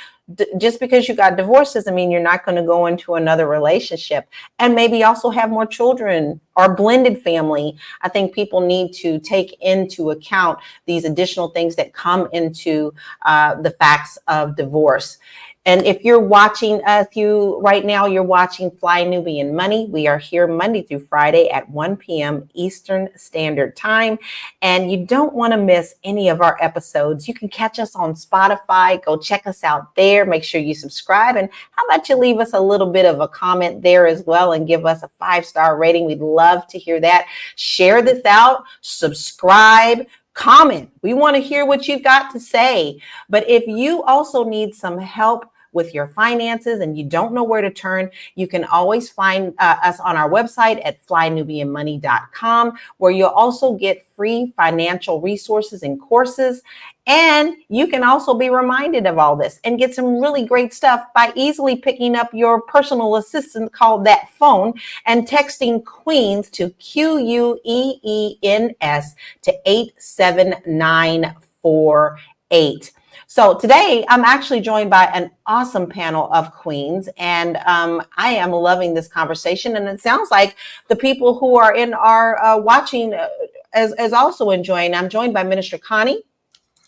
just because you got divorced doesn't mean you're not going to go into another relationship and maybe also have more children or blended family. I think people need to take into account these additional things that come into the facts of divorce. And if you're watching right now, you're watching Fly Nubian Money. We are here Monday through Friday at 1 p.m. Eastern Standard Time. And you don't want to miss any of our episodes. You can catch us on Spotify. Go check us out there. Make sure you subscribe. And how about you leave us a little bit of a comment there as well and give us a 5-star rating. We'd love to hear that. Share this out. Subscribe. Comment. We want to hear what you've got to say. But if you also need some help with your finances and you don't know where to turn, you can always find us on our website at flynubianmoney.com, where you'll also get free financial resources and courses. And you can also be reminded of all this and get some really great stuff by easily picking up your personal assistant called That Phone and texting Queens to QUEENS to 87948. So today I'm actually joined by an awesome panel of queens, and I am loving this conversation. And it sounds like the people who are in our watching as also enjoying. I'm joined by Minister Connie,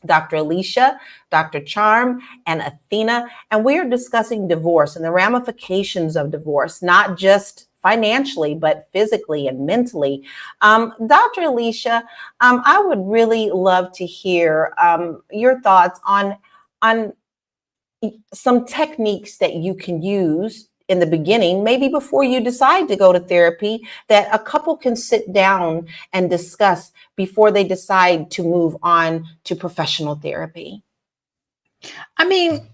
Dr. Alicia, Dr. Charm, and Athena, and we are discussing divorce and the ramifications of divorce, not just financially, but physically and mentally. Dr. Alicia, I would really love to hear your thoughts on some techniques that you can use in the beginning, maybe before you decide to go to therapy, that a couple can sit down and discuss before they decide to move on to professional therapy.
I mean,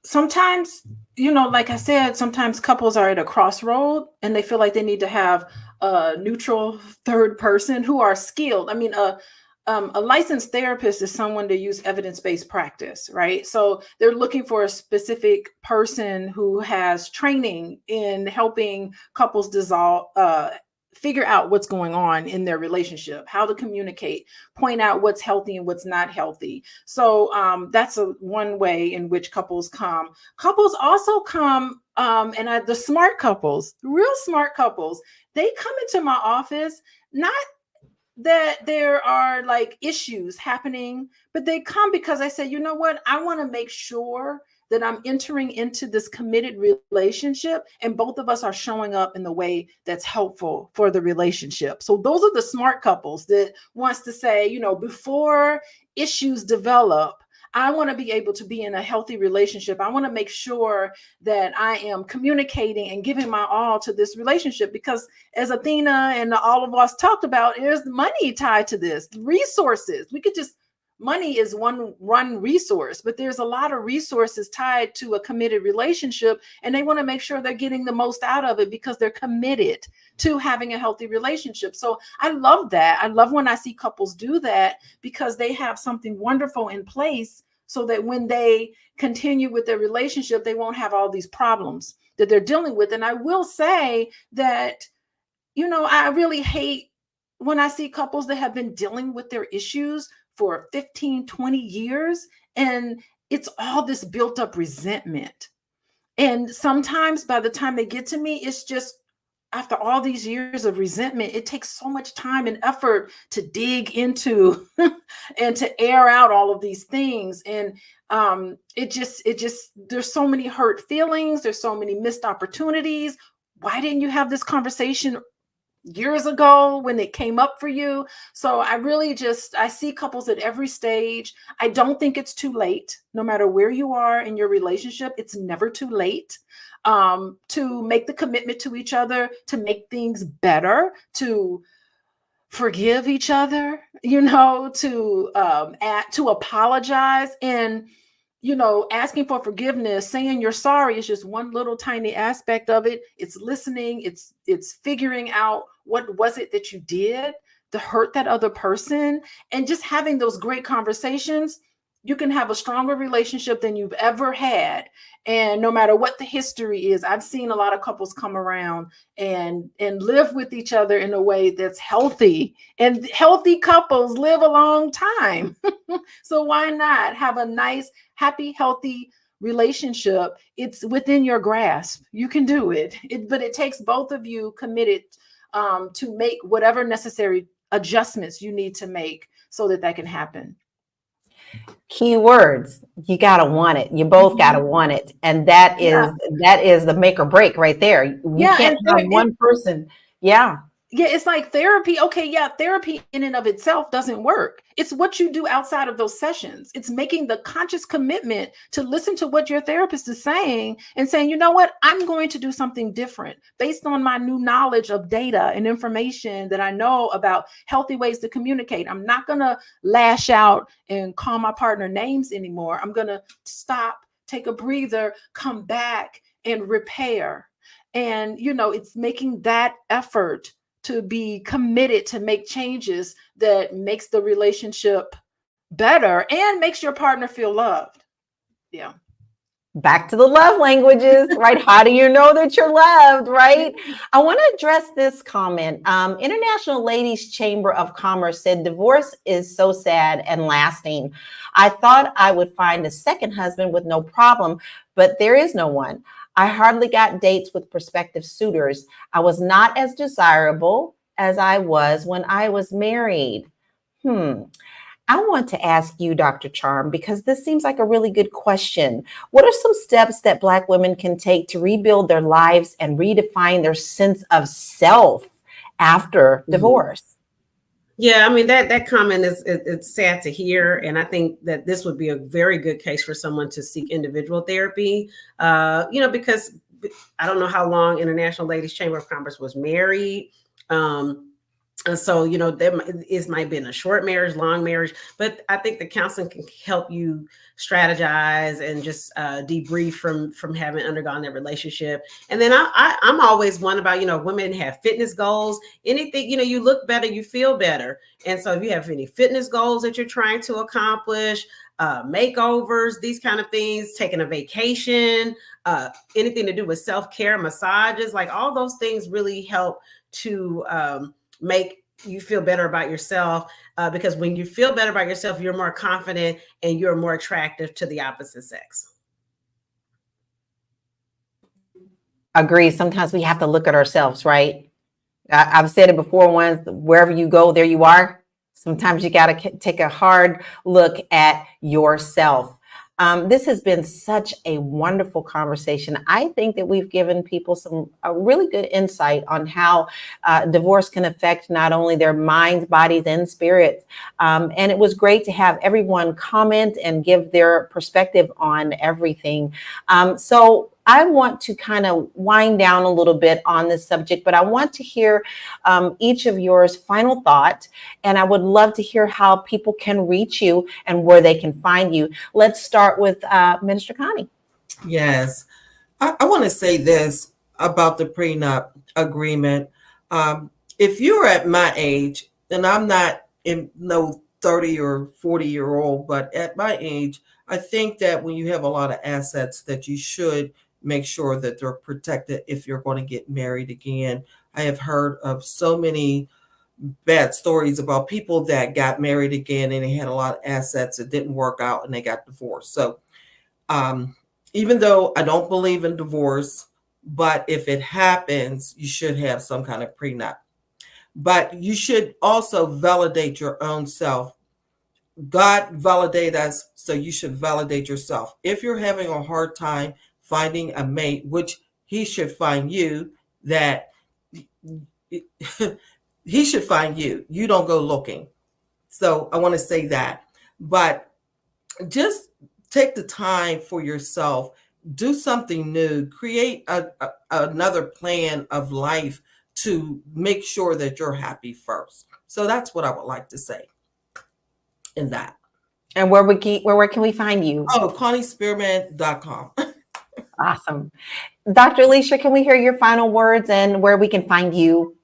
sometimes, like I said, sometimes couples are at a crossroad and they feel like they need to have a neutral third person who are skilled. I mean, a licensed therapist is someone to use evidence-based practice, right? So they're looking for a specific person who has training in helping couples figure out what's going on in their relationship, how to communicate, point out what's healthy and what's not healthy. So that's one way in which couples come. Couples also come, the smart couples, real smart couples, they come into my office, not that there are like issues happening, but they come because I said, you know what? I want to make sure that I'm entering into this committed relationship and both of us are showing up in the way that's helpful for the relationship. So those are the smart couples that wants to say, before issues develop, I want to be able to be in a healthy relationship. I want to make sure that I am communicating and giving my all to this relationship because as Athena and all of us talked about, there's money tied to this, resources. Money is one resource, but there's a lot of resources tied to a committed relationship, and they want to make sure they're getting the most out of it because they're committed to having a healthy relationship. So I love that. I love when I see couples do that because they have something wonderful in place so that when they continue with their relationship, they won't have all these problems that they're dealing with. And I will say that, I really hate when I see couples that have been dealing with their issues for 15, 20 years, and it's all this built up resentment. And sometimes by the time they get to me, it's just after all these years of resentment, it takes so much time and effort to dig into and to air out all of these things. And there's so many hurt feelings. There's so many missed opportunities. Why didn't you have this conversation years ago when it came up for you? So I see couples at every stage. I don't think it's too late. No matter where you are in your relationship, it's never too late to make the commitment to each other, to make things better, to forgive each other, to apologize. And asking for forgiveness, saying you're sorry is just one little tiny aspect of it. It's listening. It's figuring out what was it that you did to hurt that other person, and just having those great conversations. You can have a stronger relationship than you've ever had. And no matter what the history is, I've seen a lot of couples come around and live with each other in a way that's healthy, and healthy couples live a long time. So why not have a nice, happy, healthy relationship? It's within your grasp. You can do it. But it takes both of you committed to make whatever necessary adjustments you need to make so that can happen.
Key words, you gotta want it. You both gotta want it, and that is the make or break right there. You can't have one person.
Yeah, it's like therapy. Okay, yeah, therapy in and of itself doesn't work. It's what you do outside of those sessions. It's making the conscious commitment to listen to what your therapist is saying and saying, you know what, I'm going to do something different based on my new knowledge of data and information that I know about healthy ways to communicate. I'm not going to lash out and call my partner names anymore. I'm going to stop, take a breather, come back and repair. And, it's making that effort to be committed to make changes that makes the relationship better and makes your partner feel loved. Yeah.
Back to the love languages, right? How do you know that you're loved, right? I want to address this comment. International Ladies Chamber of Commerce said divorce is so sad and lasting. I thought I would find a second husband with no problem, but there is no one. I hardly got dates with prospective suitors. I was not as desirable as I was when I was married. I want to ask you, Dr. Charm, because this seems like a really good question. What are some steps that Black women can take to rebuild their lives and redefine their sense of self after divorce?
Yeah, I mean that comment is it's sad to hear, and I think that this would be a very good case for someone to seek individual therapy. Because I don't know how long International Ladies Chamber of Commerce was married. And so, there might have been a short marriage, long marriage, but I think the counseling can help you strategize and just debrief from having undergone that relationship. And then I'm always one about, women have fitness goals, anything, you look better, you feel better. And so if you have any fitness goals that you're trying to accomplish, makeovers, these kind of things, taking a vacation, anything to do with self-care, massages, like all those things really help to make you feel better about yourself, because when you feel better about yourself, you're more confident and you're more attractive to the opposite sex.
Agree. Sometimes we have to look at ourselves, right? I've said it before once, wherever you go, there you are. Sometimes you got to take a hard look at yourself. This has been such a wonderful conversation. I think that we've given people a really good insight on how divorce can affect not only their minds, bodies, and spirits. And it was great to have everyone comment and give their perspective on everything. So I want to kind of wind down a little bit on this subject, but I want to hear each of yours final thought, and I would love to hear how people can reach you and where they can find you. Let's start with Minister Connie.
Yes, I want to say this about the prenup agreement. If you're at my age, and I'm not in no 30 or 40-year-old, but at my age, I think that when you have a lot of assets that you should make sure that they're protected if you're going to get married again. I have heard of so many bad stories about people that got married again and they had a lot of assets, it didn't work out and they got divorced. So even though I don't believe in divorce, but if it happens, you should have some kind of prenup. But you should also validate your own self. God validated us, so you should validate yourself. If you're having a hard time finding a mate, which he should find you, that he should find you. You don't go looking. So I want to say that. But just take the time for yourself. Do something new. Create another plan of life to make sure that you're happy first. So that's what I would like to say in that.
And where can we find you?
Oh, ConnieSpearman.com.
Awesome. Dr. Alicia, can we hear your final words and where we can find you?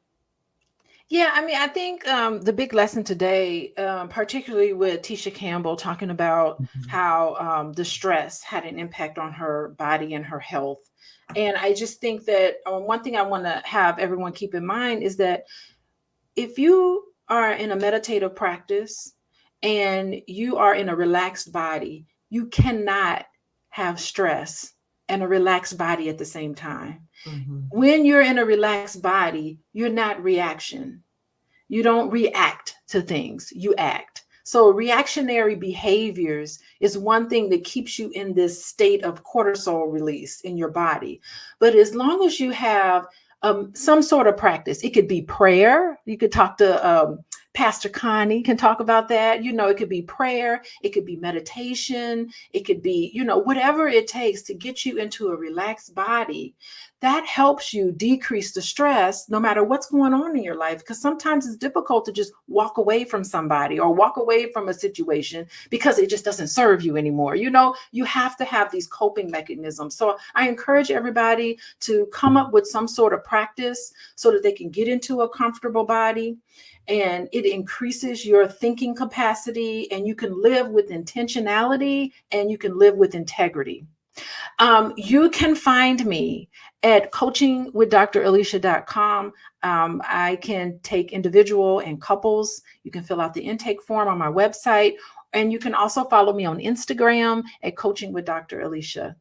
Yeah, I mean, I think the big lesson today, particularly with Tisha Campbell talking about how the stress had an impact on her body and her health. And I just think that one thing I want to have everyone keep in mind is that if you are in a meditative practice and you are in a relaxed body, you cannot have stress and a relaxed body at the same time. Mm-hmm. When you're in a relaxed body, you're not reaction. You don't react to things, you act. So reactionary behaviors is one thing that keeps you in this state of cortisol release in your body. But as long as you have some sort of practice, it could be prayer. You could talk to Pastor Connie can talk about that. It could be prayer. It could be meditation. It could be, whatever it takes to get you into a relaxed body. That helps you decrease the stress no matter what's going on in your life. Because sometimes it's difficult to just walk away from somebody or walk away from a situation because it just doesn't serve you anymore. You have to have these coping mechanisms. So I encourage everybody to come up with some sort of practice so that they can get into a comfortable body. And it increases your thinking capacity, and you can live with intentionality and you can live with integrity. You can find me at coachingwithdralicia.com. I can take individual and couples. You can fill out the intake form on my website. And you can also follow me on Instagram at Coaching with Dr. Alicia.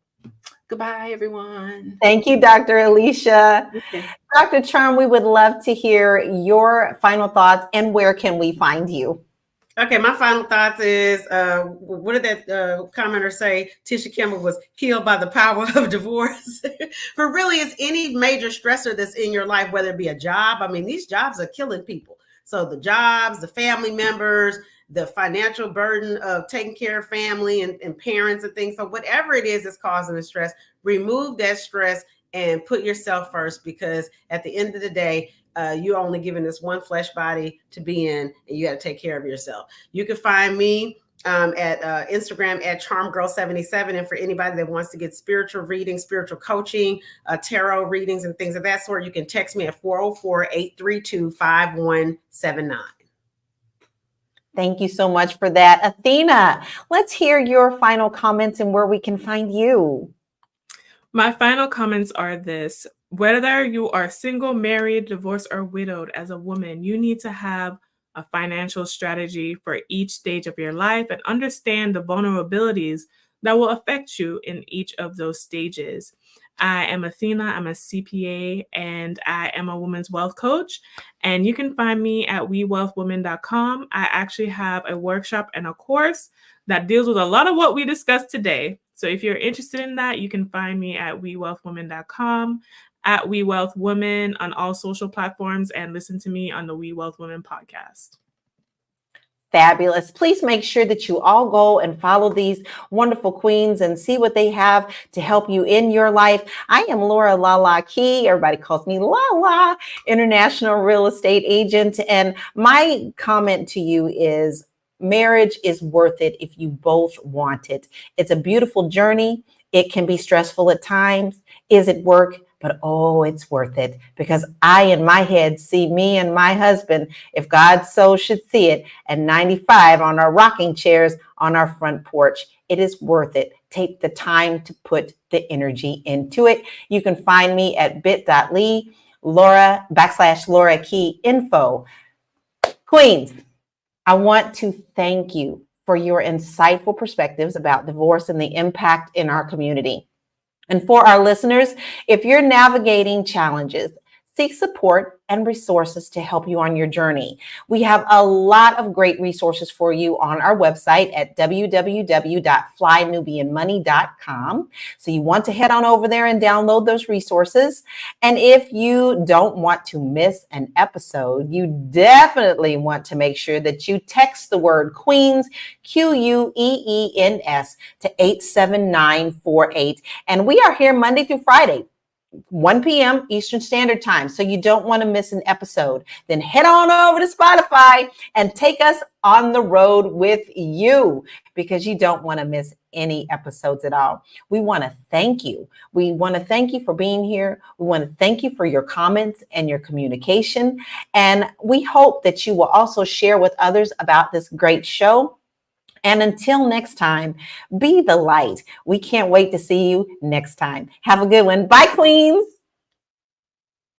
Goodbye, everyone.
Thank you, Dr. Alicia.
Okay.
Dr. Charm, we would love to hear your final thoughts and where can we find you?
Okay, my final thoughts is, what did that commenter say? Tisha Campbell was healed by the power of divorce. But really, it's any major stressor that's in your life, whether it be a job. I mean, these jobs are killing people. So the jobs, the family members, the financial burden of taking care of family and parents and things. So whatever it is that's causing the stress, remove that stress and put yourself first, because at the end of the day, you're only given this one flesh body to be in, and you got to take care of yourself. You can find me at Instagram at charmgirl77. And for anybody that wants to get spiritual reading, spiritual coaching, tarot readings, and things of that sort, you can text me at 404-832-5179.
Thank you so much for that. Athena, let's hear your final comments and where we can find you.
My final comments are this: whether you are single, married, divorced, or widowed, as a woman, you need to have a financial strategy for each stage of your life and understand the vulnerabilities that will affect you in each of those stages. I am Athena. I'm a CPA and I am a women's wealth coach. And you can find me at wewealthwomen.com. I actually have a workshop and a course that deals with a lot of what we discussed today. So if you're interested in that, you can find me at wewealthwomen.com, at wewealthwomen on all social platforms, and listen to me on the We Wealth Women podcast.
Fabulous. Please make sure that you all go and follow these wonderful queens and see what they have to help you in your life. I am Laura Lala Key. Everybody calls me Lala, international real estate agent. And my comment to you is, marriage is worth it if you both want it. It's a beautiful journey. It can be stressful at times. Is it work? But oh, it's worth it, because I, in my head, see me and my husband, if God so should see it, at 95 on our rocking chairs on our front porch. It is worth it. Take the time to put the energy into it. You can find me at bit.ly/Laura Key info. Queens, I want to thank you for your insightful perspectives about divorce and the impact in our community. And for our listeners, if you're navigating challenges, seek support and resources to help you on your journey. We have a lot of great resources for you on our website at www.flynubianmoney.com. So you want to head on over there and download those resources. And if you don't want to miss an episode, you definitely want to make sure that you text the word Queens, QUEENS, to 87948. And we are here Monday through Friday, 1 p.m. Eastern Standard Time. So you don't want to miss an episode. Then head on over to Spotify and take us on the road with you, because you don't want to miss any episodes at all. We want to thank you. We want to thank you for being here. We want to thank you for your comments and your communication. And we hope that you will also share with others about this great show. And until next time, be the light. We can't wait to see you next time. Have a good one. Bye, Queens.